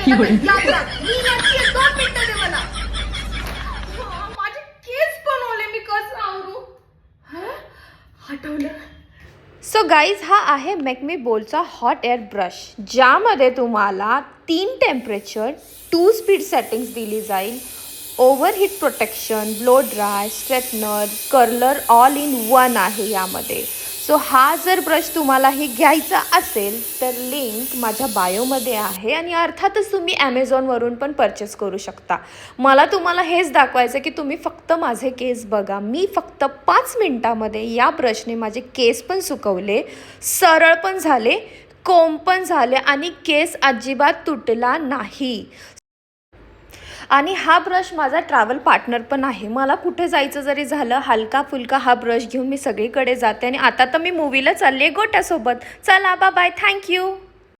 मी नक्की 2 मिनिटं दे मला. माझे केस पण ओले, मी कसं आवरू? हटवलं. सो गाईज, हा आहे मेकमी बोलचा हॉट एअर ब्रश, ज्यामध्ये तुम्हाला 3 टेम्परेचर 2 स्पीड सेटिंग्स दिली जाईल. Overheat protection, blow dry, straightener, curler all in one आहे यामध्ये. सो हा जर ब्रश तुम्हालाही घ्यायचा असेल तर लिंक माझ्या बायोमध्ये आहे आणि अर्थातच तुम्ही ॲमेझॉनवरून पण परचेस करू शकता. मला तुम्हाला हेच दाखवायचं की तुम्ही फक्त माझे केस बघा. मी फक्त 5 मिनटामध्ये या ब्रशने माझे केस पण सुकवले, सरळ पण झाले, कोंब पण झाले आणि केस अजिबात तुटला नाही. आणि हा ब्रश माझा ट्रॅव्हल पार्टनर पण आहे. मला कुठे जायचं जरी झालं, हलका फुलका हा ब्रश घेऊन मी सगळीकडे जाते. आणि आता तर मी मूवीला चालले गोट्यासोबत. चला, बाय, थँक्यू.